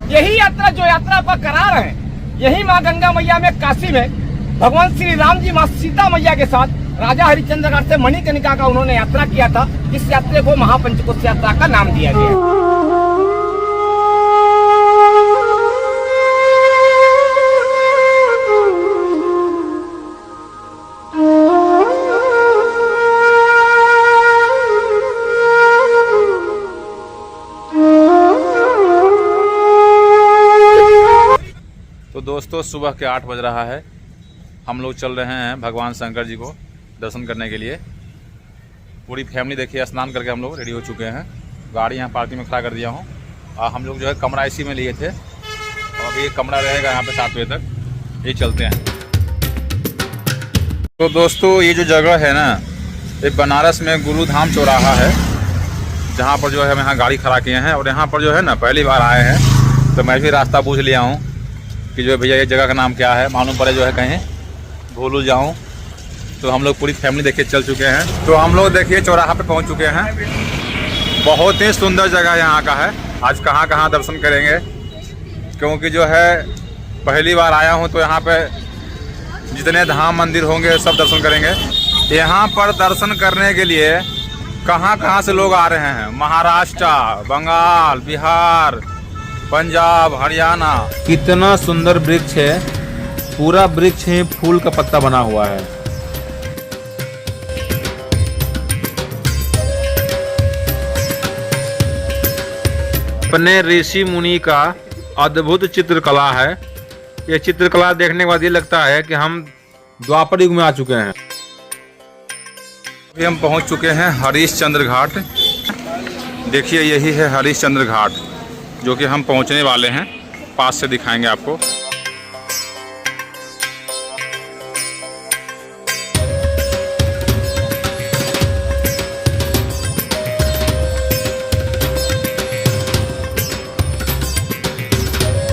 यही यात्रा जो यात्रा पर करा रहे हैं, यही माँ गंगा मैया में काशी में भगवान श्री राम जी माँ सीता मैया के साथ राजा हरिश्चंद्र घाट से मणिकर्णिका का उन्होंने यात्रा किया था। इस यात्रा को महापंचकोश यात्रा का नाम दिया गया। तो दोस्तों सुबह के 8 बज रहा है। हम लोग चल रहे हैं भगवान शंकर जी को दर्शन करने के लिए। पूरी फैमिली देखिए स्नान करके हम लोग रेडी हो चुके हैं। गाड़ी यहाँ पार्किंग में खड़ा कर दिया हूँ। और हम लोग जो है कमरा इसी में लिए थे और अभी कमरा रहेगा यहाँ पे 7 बजे तक। ये चलते हैं। तो दोस्तों ये जो जगह है ना, ये बनारस में गुरुधाम चौराहा है, जहाँ पर जो है हम यहाँ गाड़ी खड़ा किए हैं। और यहाँ पर जो है ना पहली बार आए हैं, तो मैं भी रास्ता पूछ लिया हूँ कि जो भैया ये जगह का नाम क्या है, मालूम पड़े जो है कहीं भूल जाऊँ। तो हम लोग पूरी फैमिली देखिए चल चुके हैं। तो हम लोग देखिए चौराहा पे पहुँच चुके हैं। बहुत ही सुंदर जगह यहाँ का है। आज कहाँ कहाँ दर्शन करेंगे, क्योंकि जो है पहली बार आया हूँ, तो यहाँ पे जितने धाम मंदिर होंगे सब दर्शन करेंगे। यहाँ पर दर्शन करने के लिए कहाँ कहाँ से लोग आ रहे हैं। महाराष्ट्र, बंगाल, बिहार, पंजाब, हरियाणा। कितना सुंदर वृक्ष है, पूरा वृक्ष ही फूल का पत्ता बना हुआ है। अपने ऋषि मुनि का अद्भुत चित्रकला है। ये चित्रकला देखने के बाद ये लगता है कि हम द्वापर युग में आ चुके हैं। अभी हम पहुंच चुके हैं हरिश्चंद्र घाट। देखिए यही है हरिश्चंद्र घाट, जो कि हम पहुंचने वाले हैं। पास से दिखाएंगे आपको।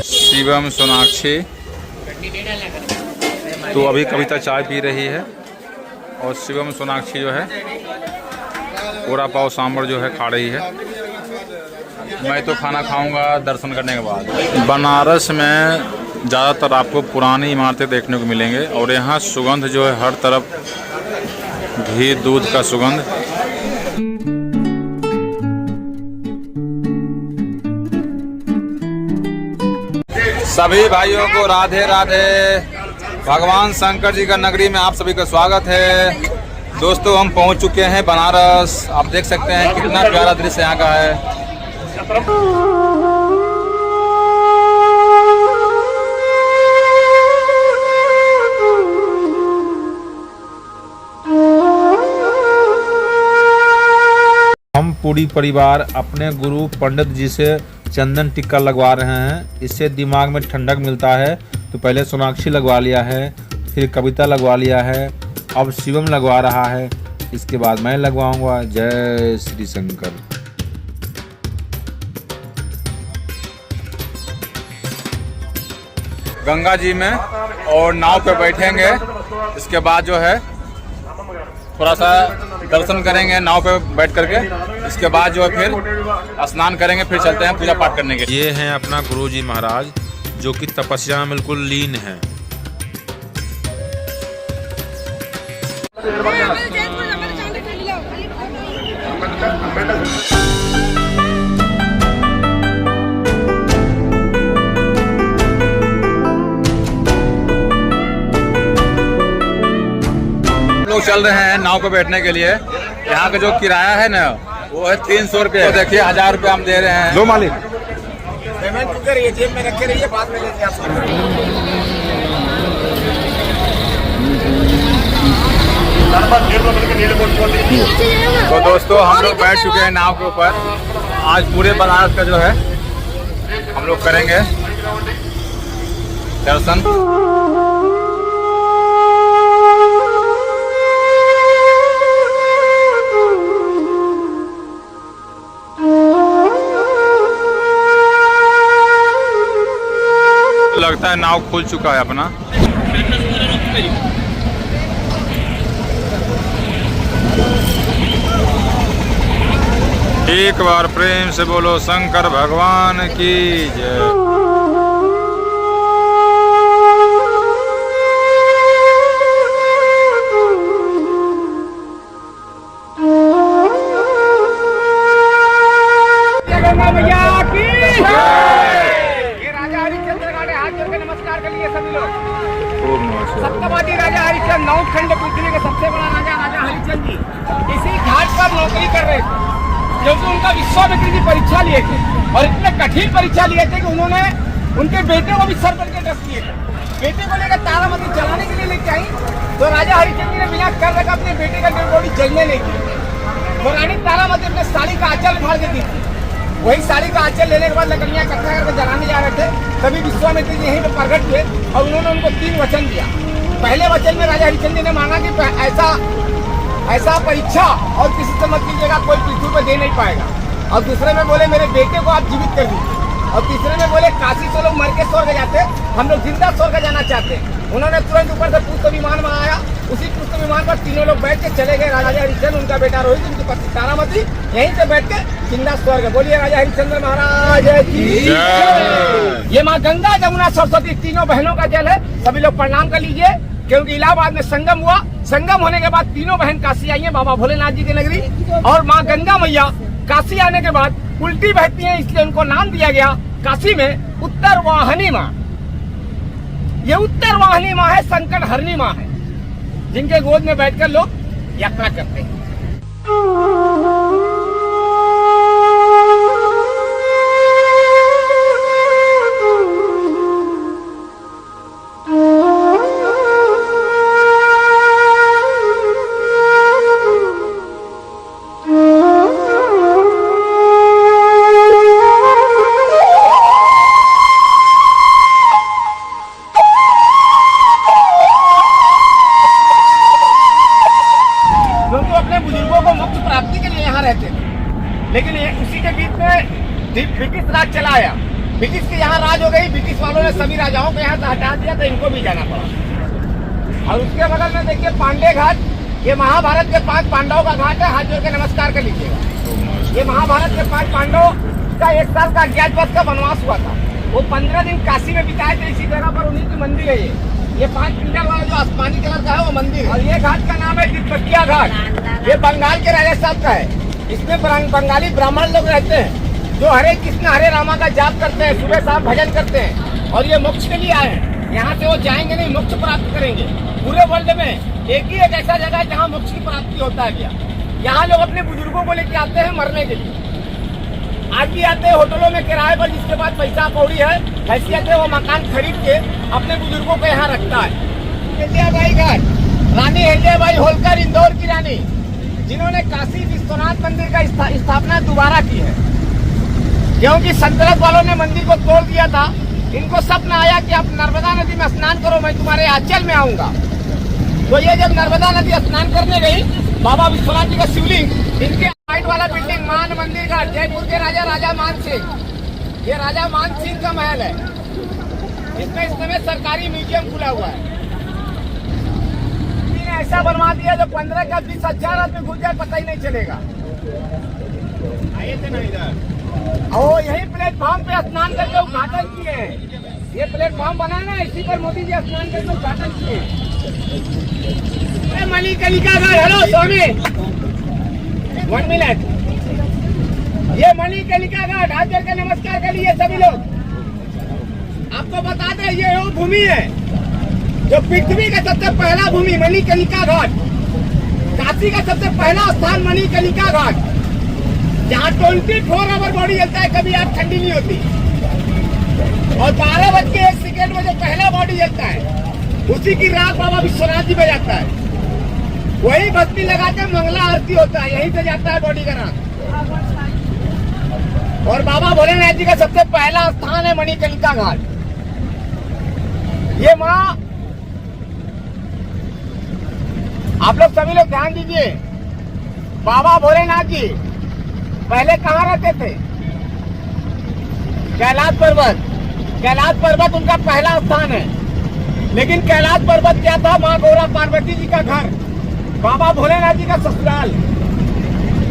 शिवम, सोनाक्षी। तो अभी कविता चाय पी रही है और शिवम सोनाक्षी जो है वड़ा पाव सांभर जो है खा रही है। मैं तो खाना खाऊंगा दर्शन करने के बाद। बनारस में ज़्यादातर आपको पुरानी इमारतें देखने को मिलेंगे और यहाँ सुगंध जो है हर तरफ घी दूध का सुगंध। सभी भाइयों को राधे राधे। भगवान शंकर जी का नगरी में आप सभी का स्वागत है। दोस्तों हम पहुंच चुके हैं बनारस। आप देख सकते हैं कितना प्यारा दृश्य यहाँ का है। हम पूरी परिवार अपने गुरु पंडित जी से चंदन टिक्का लगवा रहे हैं। इससे दिमाग में ठंडक मिलता है। तो पहले सोनाक्षी लगवा लिया है, फिर कविता लगवा लिया है, अब शिवम लगवा रहा है, इसके बाद मैं लगवाऊंगा। जय श्री शंकर। गंगा जी में और नाव पे बैठेंगे। इसके बाद जो है थोड़ा सा दर्शन करेंगे नाव पे बैठ करके। इसके बाद जो है फिर स्नान करेंगे, फिर चलते हैं पूजा पाठ करने के। ये हैं अपना गुरुजी महाराज, जो कि तपस्या में बिल्कुल लीन है। लोग चल रहे हैं नाव पे बैठने के लिए। यहाँ का जो किराया है ना वो है 300 रुपये। तो देखिए 1000 रुपये हम दे रहे हैं। लो मालिक, पेमेंट करिए, जेब में रखे रहिए, बाद में लेते आप। तो दोस्तों हम लोग बैठ चुके हैं नाव के ऊपर। आज पूरे बनारस का जो है हम लोग करेंगे दर्शन। लगता है नाव खुल चुका है अपना। एक बार प्रेम से बोलो शंकर भगवान की जय। कर लिए सभी लोग। ओम नमः शिवाय। सत्यवादी राजा हरिश्चंद्र 9 खंड पृथ्वी के सबसे बड़ा राजा राजा हरिश्चंद्र जी इसी घाट पर नौकरी कर रहे थे, क्योंकि उनका विश्वामित्र की परीक्षा लिए थे और इतने कठिन परीक्षा लिए थे कि उन्होंने उनके बेटे को भी सर पर के रख दिए थे। बेटे को लेकर तारामती जलाने के लिए लेके आई, तो राजा हरिश्चंद्र ने बिना कर रखा अपने बेटे का डेड बॉडी जलने नहीं दी। तो रानी तारामती अपने साड़ी का आंचल फाड़ के दी थी। वही साड़ी का आंचल लेने के बाद लकड़ियां इकट्ठा करके जलाने जा रहे थे, तभी विश्वामित्र जी यहीं पे प्रकट हुए और उन्होंने उनको 3 वचन दिया। पहले वचन में राजा हरिश्चंद्र ने मांगा कि ऐसा परीक्षा और किसी से मत कीजिएगा, कोई पृथ्वी पर दे नहीं पाएगा। और दूसरे में बोले मेरे बेटे को आप जीवित कर दीजिए। और तीसरे में बोले काशी से लोग मर के स्वर्ग जाते, हम लोग जिंदा स्वर्ग जाना चाहते हैं। उन्होंने तुरंत ऊपर से पुष्प विमान मंगाया, उसी पुष्प विमान पर तीनों लोग बैठ के चले गए। राजा हरिश्चंद्र, उनका बेटा रोहित, उनकी पत्नी तारामती यहीं से बैठ के जिंदा स्वर्ग। बोलिए राजा हरिश्चंद्र महाराज की जय। ये माँ गंगा जमुना सरस्वती तीनों बहनों का जल है, सभी लोग प्रणाम कर लीजिए, क्योंकि इलाहाबाद में संगम हुआ। संगम होने के बाद तीनों बहन काशी आई है, बाबा भोलेनाथ जी की नगरी। और माँ गंगा मैया काशी आने के बाद उल्टी बहती है, इसलिए उनको नाम दिया गया काशी में उत्तर वाहिनी माँ। ये उत्तर वाहिनी माँ है, संकट हरनी माँ है, जिनके गोद में बैठकर लोग यात्रा करते हैं। लेकिन उसी के बीच में ब्रिटिश राज चला आया। ब्रिटिश के यहाँ राज हो गई, ब्रिटिश वालों ने सभी राजाओं को यहाँ से हटा दिया, तो इनको भी जाना पड़ा। और उसके बगल में देखिए पांडे घाट, ये महाभारत के 5 पांडवों का घाट है। हाथ जोड़ के नमस्कार कर लीजिएगा। ये महाभारत के 5 पांडवों का 1 साल का अज्ञातवास का वनवास हुआ था। वो 15 दिन काशी में बिताए थे। इसी जगह पर उन्हीं की मंदिर है। ये 5 पिंडल वाला जो आसमानी कलर का है वो मंदिर है। और ये घाट का नाम है तिब्बतिया घाट। ये बंगाल के राजा साहब का है। इसमें बंगाली ब्राह्मण लोग रहते हैं, जो हरे कृष्ण हरे रामा का जाप करते हैं, सुबह शाम भजन करते हैं, और ये मोक्ष के लिए आए हैं। यहाँ से वो जाएंगे नहीं, मोक्ष प्राप्त करेंगे। पूरे वर्ल्ड में एक ही एक ऐसा जगह है जहाँ मोक्ष की प्राप्ति होता है। क्या यहाँ लोग अपने बुजुर्गों को लेके आते हैं मरने के लिए। आज भी आते हैं होटलों में किराए पर, जिसके पास पैसा कौड़ी है, हैसियत है, वो मकान खरीद के अपने बुजुर्गों को यहाँ रखता है। अहिल्याबाई घाट, रानी अहिल्याबाई होलकर, इंदौर की रानी, जिन्होंने काशी विश्वनाथ मंदिर का स्थापना दोबारा की है, क्योंकि सल्तनत वालों ने मंदिर को तोड़ दिया था। इनको सपना आया कि आप नर्मदा नदी में स्नान करो, मैं तुम्हारे आंचल में आऊंगा। तो ये जब नर्मदा नदी स्नान करने गई, बाबा विश्वनाथ जी का शिवलिंग, इनके साइड वाला बिल्डिंग मान मंदिर का, जयपुर के राजा मान सिंह, ये राजा मान सिंह का महल है। इसमें इस समय सरकारी म्यूजियम खुला हुआ है। ऐसा बनवा दिया जो 15 का 20 हजार आदमी घुस जाए पता ही नहीं चलेगा। आइए थे ना इधर, और यही प्लेटफॉर्म पे स्नान करके उद्घाटन किए हैं। ये प्लेटफॉर्म बना ना, इसी पर मोदी जी स्नान करके उद्घाटन किए। मणिकर्णिका घाट, हेलो स्वामी, 1 मिनट। ये मणिकर्णिका घाट, हाथ जोड़ के नमस्कार कर लिए सभी लोग। आपको बता दें ये वो भूमि है जो पृथ्वी का सबसे पहला भूमि मणिकर्णिका घाट, काशी का सबसे पहला स्थान मणिकर्णिका घाट, जहाँ 24 आवर बॉडी जलता है, कभी आप ठंडी नहीं होती। और 12:01 में जो पहला बॉडी जलता है, उसी की राख बाबा विश्वनाथ जी बजाता है। वही भक्ति लगाते मंगला आरती होता है, यहीं से जाता है बॉडी का राख। और बाबा भोलेनाथ जी का सबसे पहला स्थान है मणिकर्णिका घाट। ये माँ, आप लोग सभी लोग ध्यान दीजिए, बाबा भोलेनाथ जी पहले कहाँ रहते थे? कैलाश पर्वत। कैलाश पर्वत उनका पहला स्थान है। लेकिन कैलाश पर्वत क्या था? माँ गौरा पार्वती जी का घर, बाबा भोलेनाथ जी का ससुराल।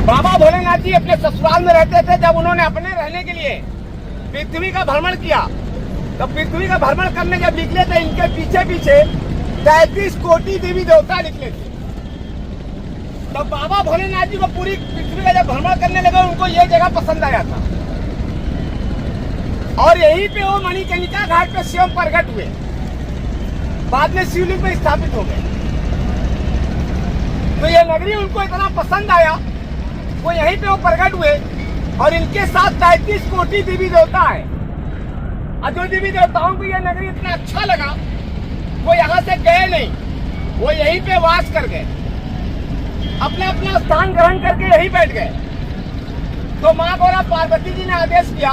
बाबा भोलेनाथ जी अपने ससुराल में रहते थे। जब उन्होंने अपने रहने के लिए पृथ्वी का भ्रमण किया, तो पृथ्वी का भ्रमण करने जब निकले थे, इनके पीछे पीछे 33 कोटि देवी देवता निकले थे। तब बाबा भोलेनाथ जी को पूरी पृथ्वी का जब भ्रमण करने लगे, उनको ये जगह पसंद आया था। और यहीं पे वो मणिकर्णिका घाट पे स्वयं प्रकट हुए। बाद में शिवलिंग में स्थापित हो गए। तो ये नगरी उनको इतना पसंद आया, वो यहीं पे वो प्रकट हुए और इनके साथ 33 कोटि देवी देवता है। और जो देवी देवताओं को ये नगरी इतना अच्छा लगा, वो यहाँ से गए नहीं, वो यहीं पे वास कर गए, अपना अपना स्थान ग्रहण करके यहीं बैठ गए। तो माँ गौरा पार्वती जी ने आदेश किया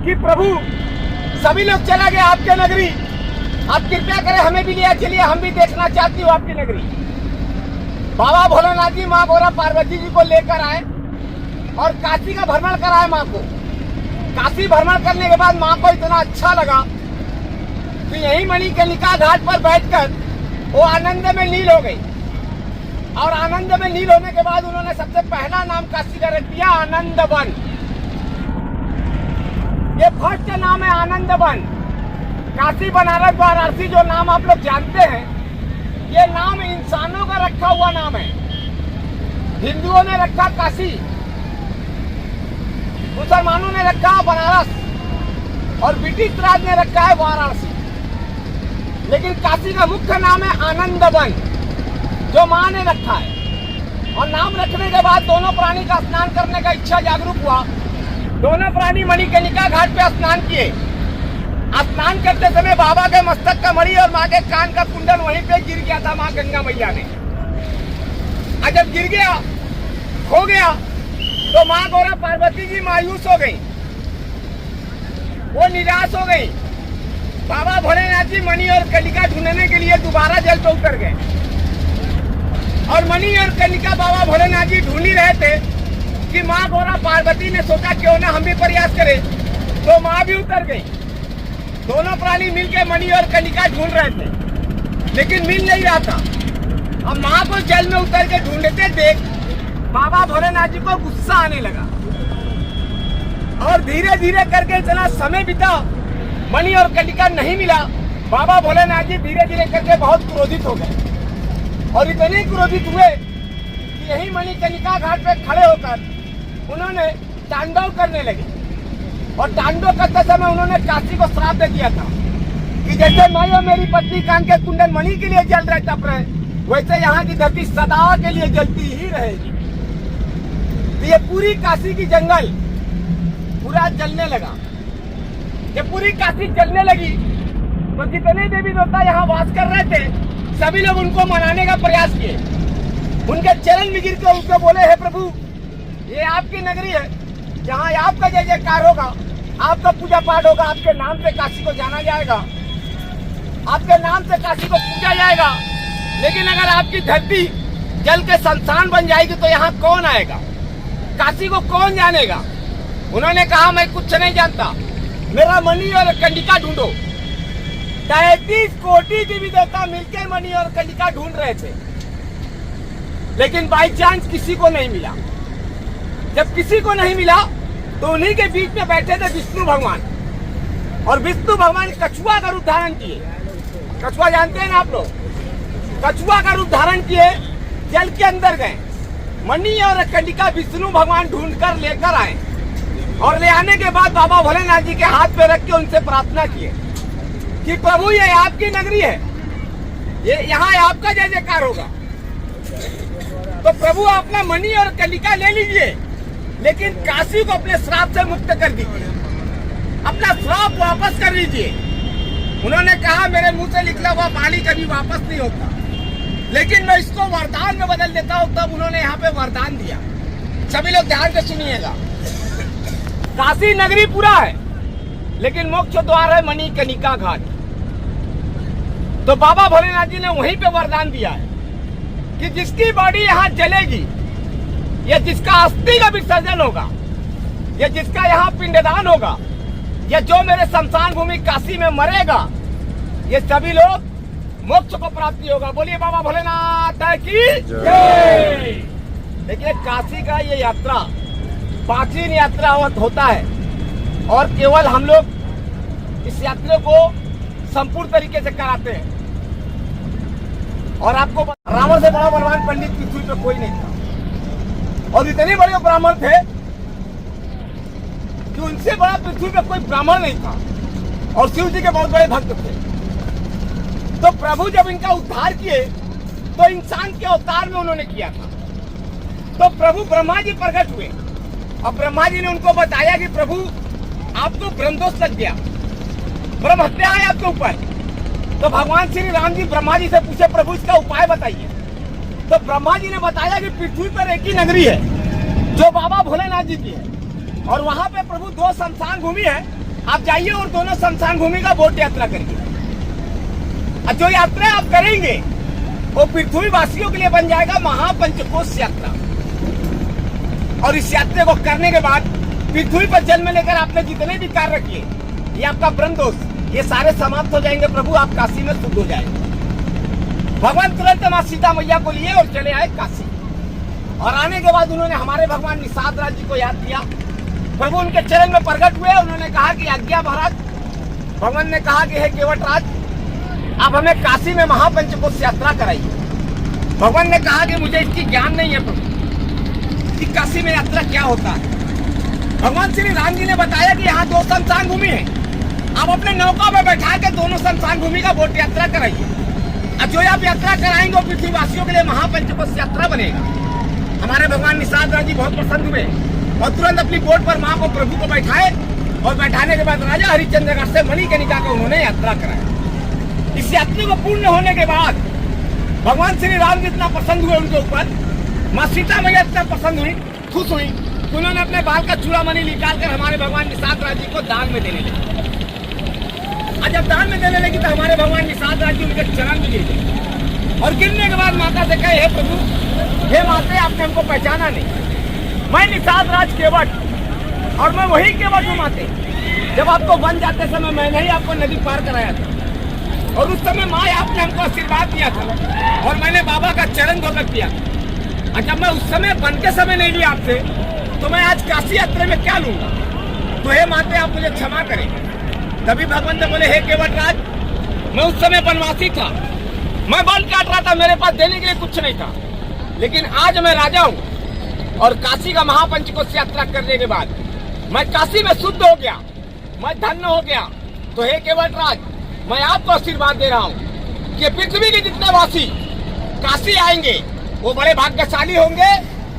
कि प्रभु सभी लोग चला गया आपके नगरी, आप कृपया करें हमें भी लिया चलिए, हम भी देखना चाहती हूँ आपकी नगरी। बाबा भोलेनाथ जी माँ गौरा पार्वती जी को लेकर आए और काशी का भ्रमण कराए माँ को। काशी भ्रमण करने के बाद माँ को इतना अच्छा लगा कि यही मणिकर्णिका घाट पर बैठकर वो आनंद में लीन हो गई। और आनंद में लीन होने के बाद उन्होंने सबसे पहला नाम काशी का रख दिया आनंद वन। ये फर्स्ट नाम है आनंद वन। काशी बनारस वाराणसी जो नाम आप लोग जानते हैं, ये नाम इंसानों का रखा हुआ नाम है। हिंदुओं ने रखा काशी, मुसलमानों ने रखा बनारस और ब्रिटिश राज ने रखा है वाराणसी। लेकिन काशी का मुख्य नाम है आनंद वन, जो माँ ने रखा है। और नाम रखने के बाद दोनों प्राणी का स्नान करने का इच्छा जागरूक हुआ। दोनों प्राणी मणिकर्णिका घाट पे स्नान किए। स्नान करते समय बाबा के मस्तक का मणि और माँ के कान का कुंडल वहीं पे गिर गया था माँ गंगा मैया ने। और जब गिर गया, खो गया, तो माँ गौरा पार्वती जी मायूस हो गई, वो निराश हो गई। बाबा भोलेनाथ जी मणि और कर्णिका ढूंढने के लिए दोबारा जल पे उतर गए। और मणि और कर्णिका बाबा भोलेनाथ जी ढूंढ ही रहे थे कि माँ गौरा पार्वती ने सोचा क्यों ना हम भी प्रयास करें, तो माँ भी उतर गई। दोनों प्राणी मिलकर मणि और कर्णिका ढूंढ रहे थे, लेकिन मिल नहीं रहा था। अब माँ को जल में उतर के ढूंढते देख बाबा भोलेनाथ जी को गुस्सा आने लगा और धीरे धीरे करके इतना समय बीता, मणि और कर्णिका नहीं मिला। बाबा भोलेनाथ जी धीरे धीरे करके बहुत क्रोधित हो गए और इतने क्रोधित हुए कि यही मणिकर्णिका घाट पे खड़े होकर उन्होंने तांडव करने लगे। और तांडव करते समय उन्होंने काशी को श्राप दे दिया था कि जैसे मैं और मेरी पत्नी कान के कुंडल मणि के लिए जल रहे तप रहे, वैसे यहाँ की धरती सदा के लिए जलती ही रहेगी। तो ये पूरी काशी की जंगल पूरा जलने लगा। ये पूरी काशी जलने लगी तो जितने देवी देवता यहाँ वास कर रहे थे, सभी लोग उनको मनाने का प्रयास किए। उनके चरण में गिर के उनको बोले, हे प्रभु, ये आपकी नगरी है, जहाँ आपका जय जयकार होगा, आपका पूजा पाठ होगा, आपके नाम से काशी को जाना जाएगा, आपके नाम से काशी को पूजा जाएगा। लेकिन अगर आपकी धरती जल के संस्थान बन जाएगी तो यहाँ कौन आएगा, काशी को कौन जानेगा। उन्होंने कहा, मैं कुछ नहीं जानता, मेरा मणि और कर्णिका ढूंढो। 33 कोटि देवी देवता मिलकर मणि और कर्णिका ढूंढ रहे थे, लेकिन बाई चांस किसी को नहीं मिला। जब किसी को नहीं मिला तो उन्हीं के बीच में बैठे थे विष्णु भगवान। और विष्णु भगवान कछुआ का रूप धारण किए। कछुआ जानते हैं ना आप लोग, कछुआ का रूप धारण किए, जल के अंदर गए। मणि और कर्णिका विष्णु भगवान ढूंढकर लेकर आए और ले आने के बाद बाबा भोलेनाथ जी के हाथ पे रख के उनसे प्रार्थना किए कि प्रभु, ये आपकी नगरी है, ये यहाँ आपका जय जयकार होगा, तो प्रभु अपना मणि और कर्णिका ले लीजिए, लेकिन काशी को अपने श्राप से मुक्त कर दीजिए, अपना श्राप वापस कर लीजिए। उन्होंने कहा, मेरे मुंह से निकला हुआ पानी कभी वापस नहीं होता, लेकिन मैं इसको वरदान में बदल देता हूँ। तब उन्होंने यहाँ पे वरदान दिया। सभी लोग ध्यान से सुनिएगा। काशी नगरी पूरा है, लेकिन मोक्ष द्वार है मणिकर्णिका घाट। तो बाबा भोलेनाथ जी ने वहीं पे वरदान दिया है कि जिसकी बॉडी यहाँ जलेगी, या जिसका अस्थि का विसर्जन होगा, या जिसका यहाँ पिंडदान होगा, या जो मेरे शमशान भूमि काशी में मरेगा, ये सभी लोग मोक्ष को प्राप्ति होगा। बोलिए बाबा भोलेनाथ की जय। देखिए, काशी का ये यात्रा प्राचीन यात्रा होता है और केवल हम लोग इस यात्रा को संपूर्ण तरीके से कराते हैं। और आपको रावण से बड़ा बलवान पंडित पृथ्वी पे कोई नहीं था, और इतने बड़े ब्राह्मण थे कि उनसे बड़ा पृथ्वी पे कोई ब्राह्मण नहीं था, और शिव जी के बहुत बड़े भक्त थे। तो प्रभु जब इनका उद्धार किए तो इंसान के अवतार में उन्होंने किया था। तो प्रभु ब्रह्मा जी प्रकट हुए और ब्रह्मा जी ने उनको बताया कि प्रभु आपको ब्रह्मदोष लग गया, ब्रह्म हत्या है आपके ऊपर। तो भगवान श्री राम जी ब्रह्मा जी से पूछे प्रभु इसका उपाय बताइए। तो ब्रह्मा जी ने बताया कि पृथ्वी पर एक ही नगरी है जो बाबा भोलेनाथ जी की है और वहां पे प्रभु 2 शमशान भूमि है। आप जाइए और दोनों शमशान भूमि का बोट यात्रा करिए। और जो यात्रा आप करेंगे वो पृथ्वी वासियों के लिए बन जाएगा महापंचकोश यात्रा। और इस यात्रा को करने के बाद पृथ्वी पर जन्म लेकर आपने जितने भी कार्य किए, ये आपका ब्रह्मदोष, ये सारे समाप्त हो जाएंगे। प्रभु आप काशी में शुद्ध हो जाएंगे। भगवान तुरंत माँ सीता मैया को लिए और चले आए काशी। और आने के बाद उन्होंने हमारे भगवान निषाद राज जी को याद किया। प्रभु उनके चरण में प्रकट हुए। उन्होंने कहा कि आज्ञा महाराज। भगवान ने कहा कि हे केवट राज, आप हमें काशी में महापंचकोश यात्रा कराइए। भगवान ने कहा कि मुझे इसकी ज्ञान नहीं है प्रभु कि काशी में यात्रा क्या होता है। भगवान श्री राम जी ने बताया कि यहाँ 2 शमशान भूमि है, आप अपने नौका में बैठा के दोनों शमशान भूमि का बोट यात्रा कराइए। और जो आप यात्रा कराएंगे वो पृथ्वीवासियों के लिए महापंचकोश यात्रा बनेगा। हमारे भगवान निषाद राज जी बहुत प्रसन्न हुए और तुरंत अपनी बोट पर माँ को प्रभु को बैठाए और बैठाने के बाद राजा हरिश्चंद्रगढ़ से मणिकर्णिका का उन्होंने यात्रा कराया। इस यात्रा को पूर्ण होने के बाद भगवान श्री राम जी इतना प्रसन्न हुए उनके ऊपर, माँ सीता मैया इतना प्रसन्न हुई, खुश हुई, उन्होंने अपने बाल का चूड़ामणि निकाल कर हमारे भगवान निषाद राज जी को दान में देने लगे। और जब दान में देने लगी तो हमारे भगवान निषाद राज जी उनके चरण में गिर गए और गिरने के बाद माता से कहे, हे प्रभु, हे माते, आपने हमको पहचाना नहीं, मैं निषाद राज केवट और मैं वही केवट हूँ माते। जब आपको वन जाते समय मैंने ही आपको नदी पार कराया था और उस समय माँ आपने हमको आशीर्वाद दिया था और मैंने बाबा का चरण धोकर किया। और जब मैं उस समय वन के समय नहीं लिया आपसे तो मैं आज काशी यात्रा में क्या लूंगा। तो हे माते, आप मुझे क्षमा करें। तभी भगवान ने बोले, हे केवट राज, मैं उस समय वनवासी था, मैं वन काट रहा था, मेरे पास देने के लिए कुछ नहीं था, लेकिन आज मैं राजा हूँ और काशी का महापंचकोश यात्रा करने के बाद मैं काशी में शुद्ध हो गया, मैं धन्य हो गया। तो हे केवट राज, मैं आपको आशीर्वाद दे रहा हूँ कि पृथ्वी के जितने वासी काशी आएंगे वो बड़े भाग्यशाली होंगे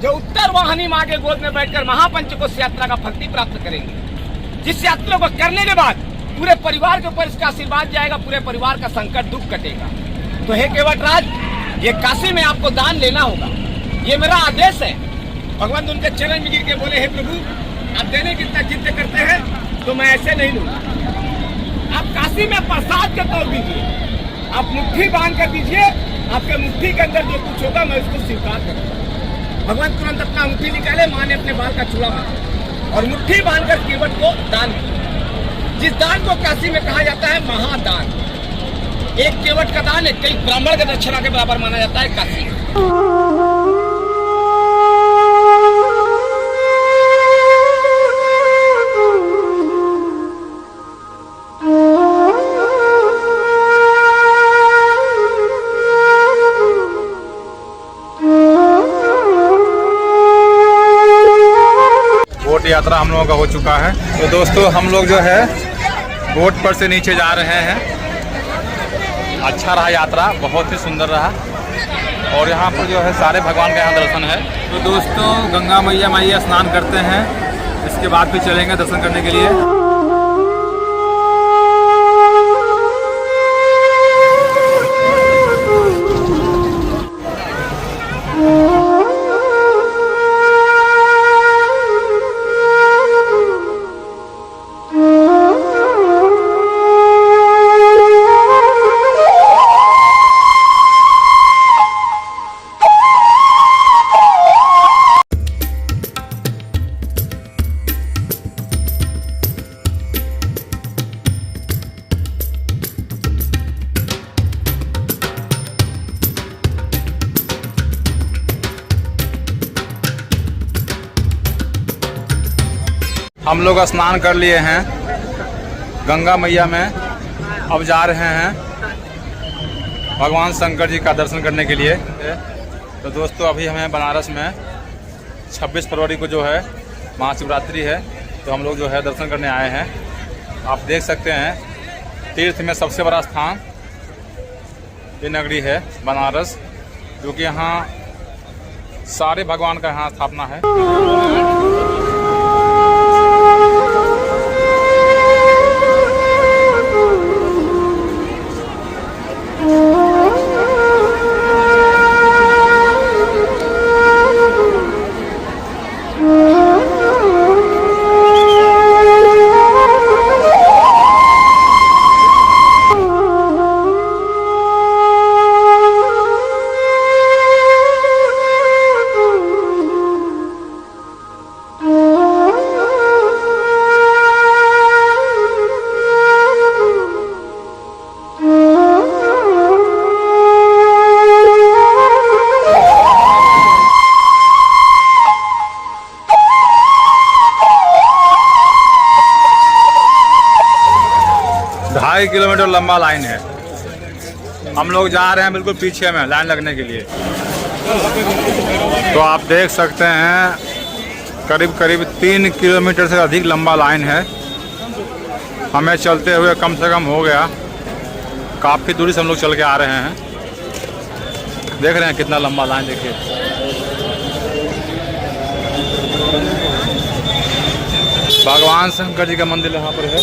जो उत्तर वाहिनी माँ के गोद में बैठकर महापंचकोश यात्रा का फल प्राप्त करेंगे। जिस यात्रा को करने के बाद पूरे परिवार के ऊपर इसका आशीर्वाद जाएगा, पूरे परिवार का संकट दुख कटेगा। तो हे केवट राज, ये काशी में आपको दान लेना होगा, ये मेरा आदेश है। भगवान उनके चरण में गिर के बोले, हे प्रभु, आप देने की इतना जिद करते हैं तो मैं ऐसे नहीं लूंगा। आप काशी में प्रसाद के तौर दीजिए, आप मुट्ठी बांध कर दीजिए, आपके मुट्ठी के अंदर जो कुछ होगा मैं उसको स्वीकार करूंगा। भगवान तुरंत अपना मुट्ठी निकाले, माँ ने अपने बाल का चूड़ा बांधा और मुट्ठी बांधकर केवट को दान किया। जिस दान को काशी में कहा जाता है महादान। एक केवट का दान है कई ब्राह्मण के दक्षिणा के बराबर माना जाता है काशी में। बोट यात्रा हम लोगों का हो चुका है। तो दोस्तों, हम लोग जो है बोट पर से नीचे जा रहे हैं। अच्छा रहा यात्रा, बहुत ही सुंदर रहा और यहाँ पर जो है सारे भगवान का यहाँ दर्शन है। तो दोस्तों, गंगा मैया स्नान करते हैं, इसके बाद फिर चलेंगे दर्शन करने के लिए। हम लोग स्नान कर लिए हैं गंगा मैया में, अब जा रहे हैं भगवान शंकर जी का दर्शन करने के लिए। तो दोस्तों, अभी हमें बनारस में 26 फरवरी को जो है महाशिवरात्रि है, तो हम लोग जो है दर्शन करने आए हैं। आप देख सकते हैं तीर्थ में सबसे बड़ा स्थान ये नगरी है बनारस, क्योंकि यहाँ सारे भगवान का यहाँ स्थापना है। ढाई किलोमीटर लंबा लाइन है। हम लोग जा रहे हैं बिल्कुल पीछे में लाइन लगने के लिए। तो आप देख सकते हैं करीब करीब 3 किलोमीटर से अधिक लंबा लाइन है। हमें चलते हुए कम से कम हो गया, काफ़ी दूरी से हम लोग चल के आ रहे हैं। देख रहे हैं कितना लंबा लाइन, देखिए। भगवान शंकर जी का मंदिर यहाँ पर है।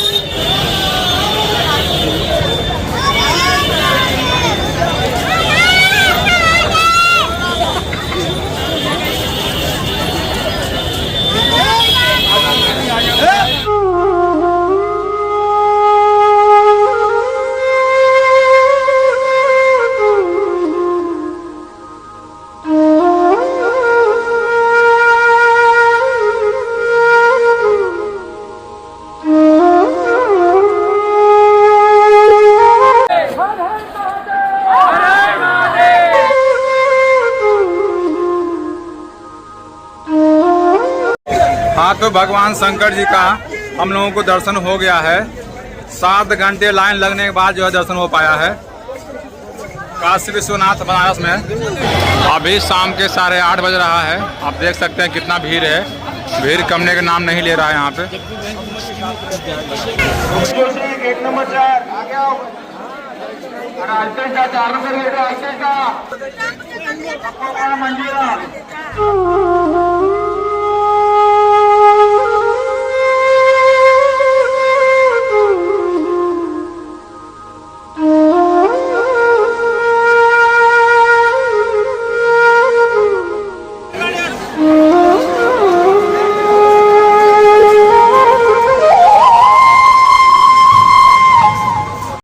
हाँ, तो भगवान शंकर जी का हम लोगों को दर्शन हो गया है। 7 घंटे लाइन लगने के बाद जो है दर्शन हो पाया है काशी विश्वनाथ बनारस में। अभी शाम के 8:30 बज रहा है। आप देख सकते हैं कितना भीड़ है। भीड़ कमने का नाम नहीं ले रहा है यहाँ पे। गेट नंबर 4 आ गया। मंदिर